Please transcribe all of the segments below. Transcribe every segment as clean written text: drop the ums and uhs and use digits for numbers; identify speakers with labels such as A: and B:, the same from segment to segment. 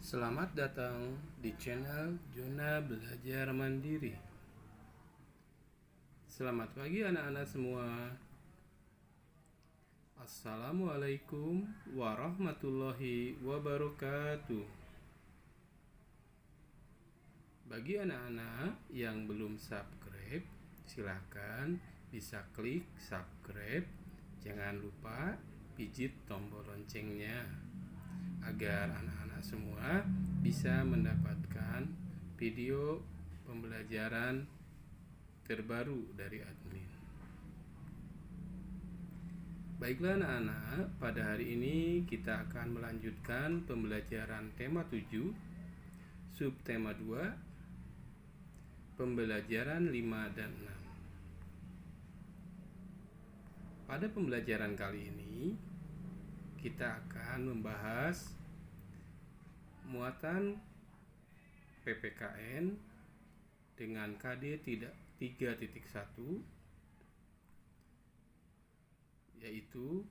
A: Selamat datang di channel Jona Belajar Mandiri. Selamat pagi anak-anak semua. Assalamualaikum warahmatullahi wabarakatuh. Bagi anak-anak yang belum subscribe, silakan bisa klik subscribe. Jangan lupa pijit tombol loncengnya agar anak-anak semua bisa mendapatkan video pembelajaran terbaru dari admin. Baiklah anak-anak, pada hari ini kita akan melanjutkan pembelajaran tema 7, subtema 2, pembelajaran 5 dan 6. Pada pembelajaran kali ini kita akan membahas muatan PPKN dengan KD 3.1, yaitu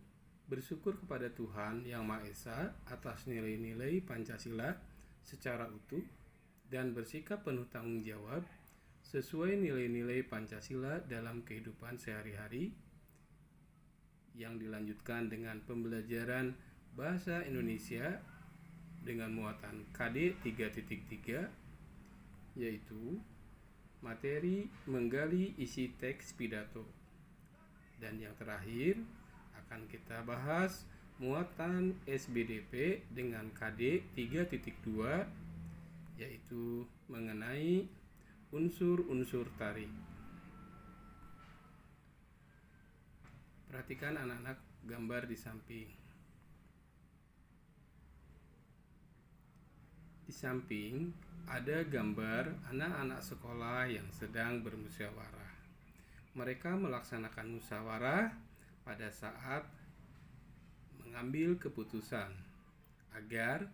A: bersyukur kepada Tuhan Yang Maha Esa atas nilai-nilai Pancasila secara utuh dan bersikap penuh tanggung jawab sesuai nilai-nilai Pancasila dalam kehidupan sehari-hari, yang dilanjutkan dengan pembelajaran Bahasa Indonesia dengan muatan KD 3.3, yaitu materi menggali isi teks pidato. Dan yang terakhir akan kita bahas muatan SBDP dengan KD 3.2, yaitu mengenai unsur-unsur tarik. Perhatikan anak-anak gambar di samping. Di samping ada gambar anak-anak sekolah yang sedang bermusyawarah. Mereka melaksanakan musyawarah pada saat mengambil keputusan agar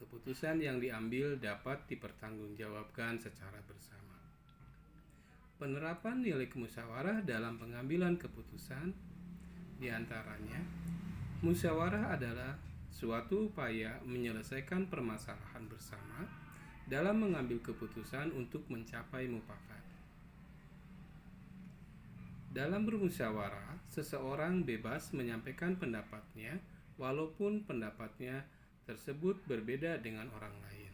A: keputusan yang diambil dapat dipertanggungjawabkan secara bersama. Penerapan nilai musyawarah dalam pengambilan keputusan, di antaranya, musyawarah adalah suatu upaya menyelesaikan permasalahan bersama dalam mengambil keputusan untuk mencapai mufakat. Dalam bermusyawarah, seseorang bebas menyampaikan pendapatnya walaupun pendapatnya tersebut berbeda dengan orang lain.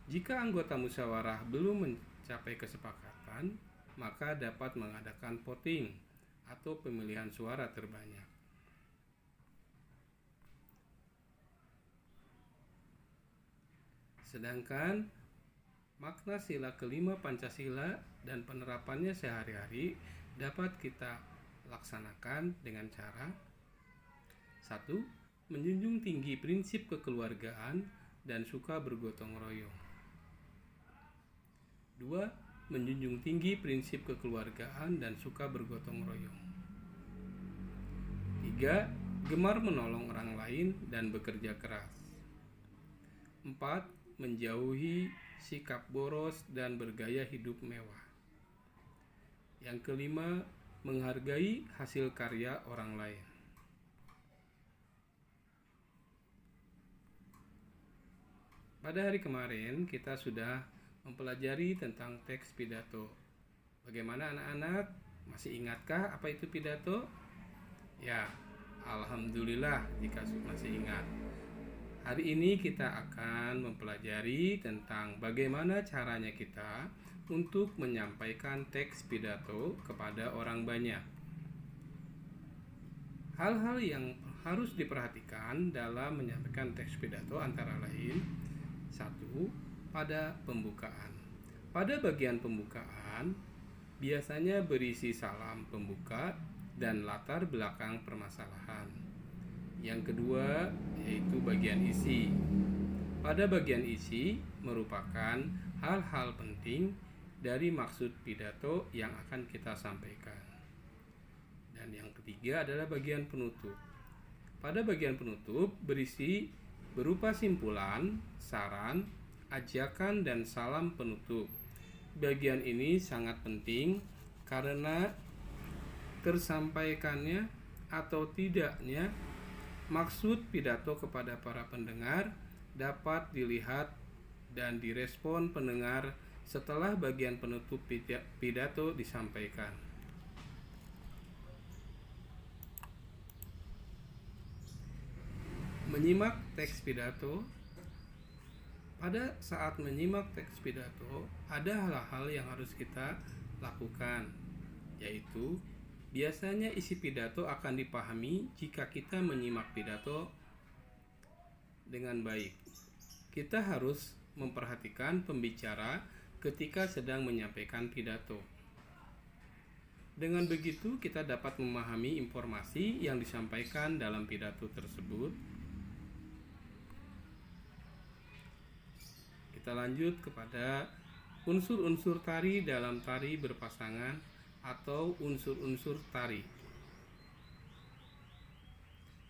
A: Jika anggota musyawarah belum mencapai kesepakatan, maka dapat mengadakan voting atau pemilihan suara terbanyak. Sedangkan makna sila kelima Pancasila dan penerapannya sehari-hari dapat kita laksanakan dengan cara: 1. Menjunjung tinggi prinsip kekeluargaan dan suka bergotong royong. 2. Menjunjung tinggi prinsip kekeluargaan dan suka bergotong royong. 3. Gemar menolong orang lain dan bekerja keras. 4. Menjauhi sikap boros dan bergaya hidup mewah. Yang kelima, menghargai hasil karya orang lain. Pada hari kemarin kita sudah mempelajari tentang teks pidato. Bagaimana anak-anak? Masih ingatkah apa itu pidato? Ya, alhamdulillah jika masih ingat. Hari ini kita akan mempelajari tentang bagaimana caranya kita untuk menyampaikan teks pidato kepada orang banyak. Hal-hal yang harus diperhatikan dalam menyampaikan teks pidato antara lain: 1. Pada pembukaan. Pada bagian pembukaan biasanya berisi salam pembuka dan latar belakang permasalahan. Yang kedua yaitu bagian isi. Pada bagian isi merupakan hal-hal penting dari maksud pidato yang akan kita sampaikan. Dan yang ketiga adalah bagian penutup. Pada bagian penutup berisi berupa simpulan, saran, ajakan, dan salam penutup. Bagian ini sangat penting karena tersampaikannya atau tidaknya maksud pidato kepada para pendengar dapat dilihat dan direspon pendengar setelah bagian penutup pidato disampaikan. Menyimak teks pidato. Pada saat menyimak teks pidato, ada hal-hal yang harus kita lakukan, yaitu biasanya isi pidato akan dipahami jika kita menyimak pidato dengan baik. Kita harus memperhatikan pembicara ketika sedang menyampaikan pidato. Dengan begitu, kita dapat memahami informasi yang disampaikan dalam pidato tersebut. Kita lanjut kepada unsur-unsur tari dalam tari berpasangan atau unsur-unsur tari.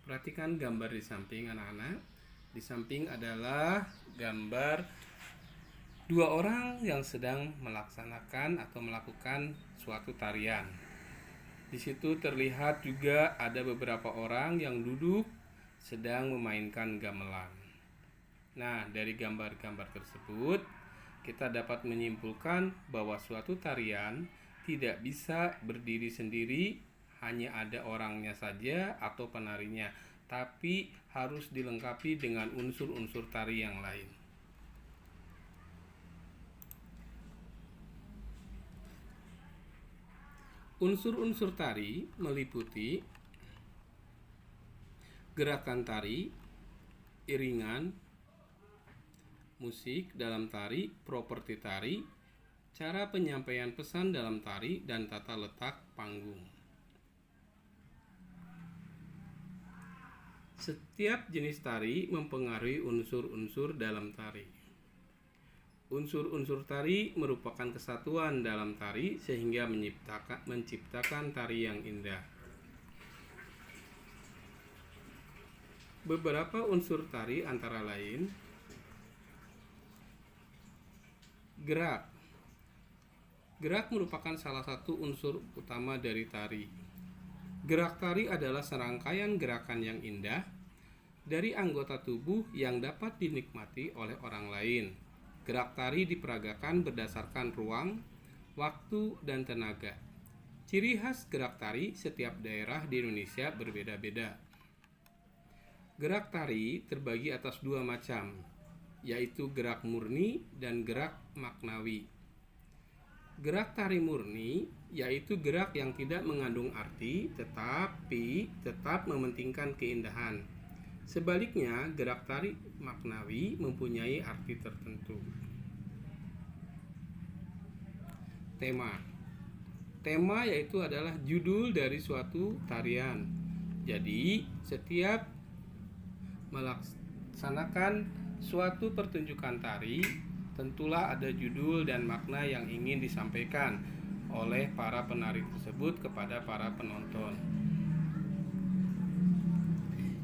A: Perhatikan gambar di samping anak-anak. Di samping adalah gambar dua orang yang sedang melaksanakan atau melakukan suatu tarian. Di situ terlihat juga ada beberapa orang yang duduk sedang memainkan gamelan. Nah, dari gambar-gambar tersebut kita dapat menyimpulkan bahwa suatu tarian tidak bisa berdiri sendiri, hanya ada orangnya saja atau penarinya, tapi harus dilengkapi dengan unsur-unsur tari yang lain. Unsur-unsur tari meliputi gerakan tari, iringan, musik dalam tari, properti tari, cara penyampaian pesan dalam tari, dan tata letak panggung. Setiap jenis tari mempengaruhi unsur-unsur dalam tari. Unsur-unsur tari merupakan kesatuan dalam tari sehingga menciptakan tari yang indah. Beberapa unsur tari antara lain gerak. Gerak merupakan salah satu unsur utama dari tari. Gerak tari adalah serangkaian gerakan yang indah dari anggota tubuh yang dapat dinikmati oleh orang lain. Gerak tari diperagakan berdasarkan ruang, waktu, dan tenaga. Ciri khas gerak tari setiap daerah di Indonesia berbeda-beda. Gerak tari terbagi atas dua macam, yaitu gerak murni dan gerak maknawi. Gerak tari murni yaitu gerak yang tidak mengandung arti tetapi tetap mementingkan keindahan. Sebaliknya, gerak tari maknawi mempunyai arti tertentu. Tema yaitu adalah judul dari suatu tarian. Jadi, setiap melaksanakan suatu pertunjukan tari, tentulah ada judul dan makna yang ingin disampaikan oleh para penari tersebut kepada para penonton.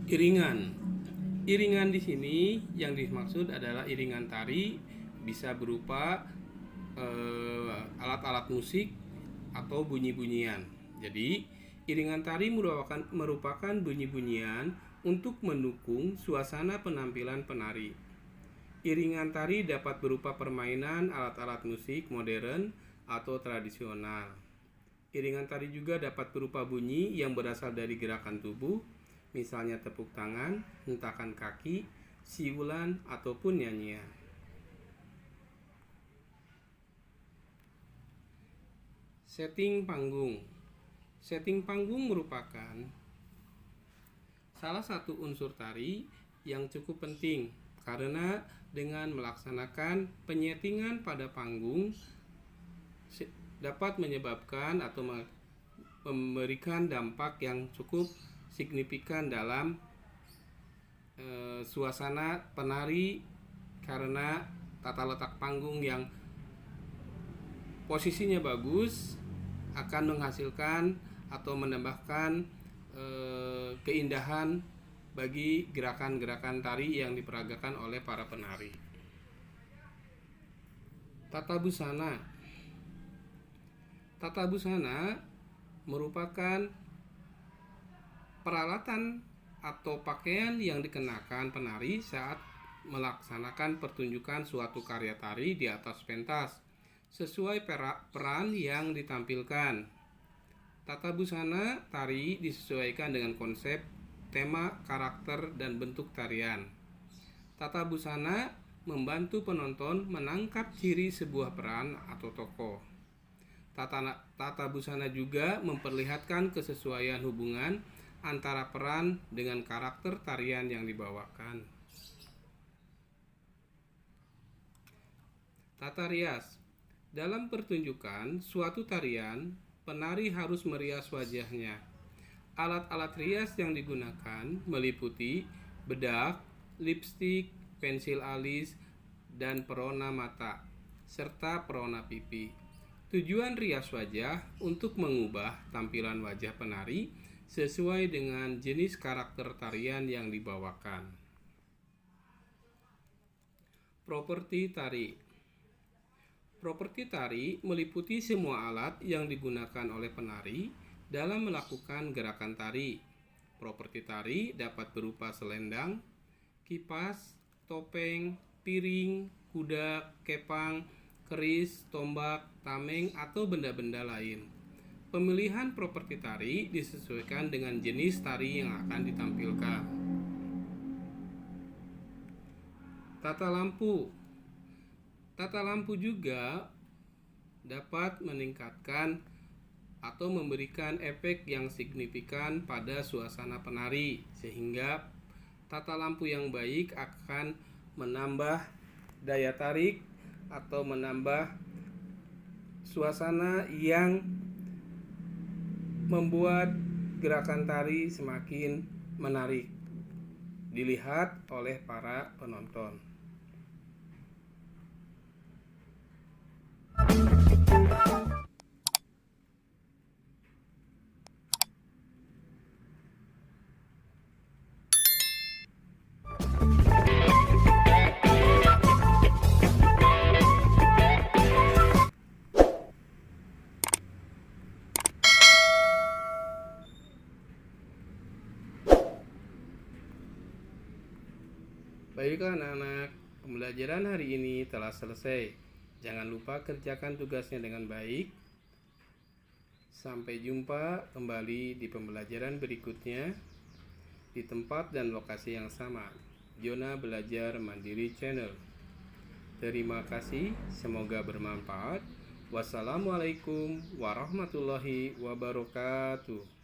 A: Iringan di sini yang dimaksud adalah iringan tari bisa berupa alat-alat musik atau bunyi-bunyian. Jadi, iringan tari merupakan bunyi-bunyian untuk mendukung suasana penampilan penari. Iringan tari dapat berupa permainan alat-alat musik modern atau tradisional. Iringan tari juga dapat berupa bunyi yang berasal dari gerakan tubuh, misalnya tepuk tangan, hentakan kaki, siulan, ataupun nyanyian. Setting panggung. Setting panggung merupakan salah satu unsur tari yang cukup penting karena dengan melaksanakan penyetingan pada panggung dapat menyebabkan atau memberikan dampak yang cukup signifikan dalam suasana penari karena tata letak panggung yang posisinya bagus akan menghasilkan atau menambahkan keindahan bagi gerakan-gerakan tari yang diperagakan oleh para penari. Tata busana. Tata busana merupakan peralatan atau pakaian yang dikenakan penari saat melaksanakan pertunjukan suatu karya tari di atas pentas sesuai peran yang ditampilkan. Tata busana tari disesuaikan dengan konsep, tema, karakter, dan bentuk tarian. Tata busana membantu penonton menangkap ciri sebuah peran atau tokoh. Tata busana juga memperlihatkan kesesuaian hubungan antara peran dengan karakter tarian yang dibawakan. Tata rias. Dalam pertunjukan suatu tarian, penari harus merias wajahnya. Alat-alat rias yang digunakan meliputi bedak, lipstik, pensil alis, dan perona mata, serta perona pipi. Tujuan rias wajah untuk mengubah tampilan wajah penari sesuai dengan jenis karakter tarian yang dibawakan. Properti tari. Properti tari meliputi semua alat yang digunakan oleh penari dalam melakukan gerakan tari. Properti tari dapat berupa selendang, kipas, topeng, piring, kuda, kepang, keris, tombak, tameng, atau benda-benda lain. Pemilihan properti tari disesuaikan dengan jenis tari yang akan ditampilkan. Tata lampu. Tata lampu juga dapat meningkatkan atau memberikan efek yang signifikan pada suasana penari, sehingga tata lampu yang baik akan menambah daya tarik atau menambah suasana yang membuat gerakan tari semakin menarik dilihat oleh para penonton. Baiklah anak-anak, pembelajaran hari ini telah selesai. Jangan lupa kerjakan tugasnya dengan baik. Sampai jumpa kembali di pembelajaran berikutnya di tempat dan lokasi yang sama. Jona Belajar Mandiri Channel. Terima kasih, semoga bermanfaat. Wassalamualaikum warahmatullahi wabarakatuh.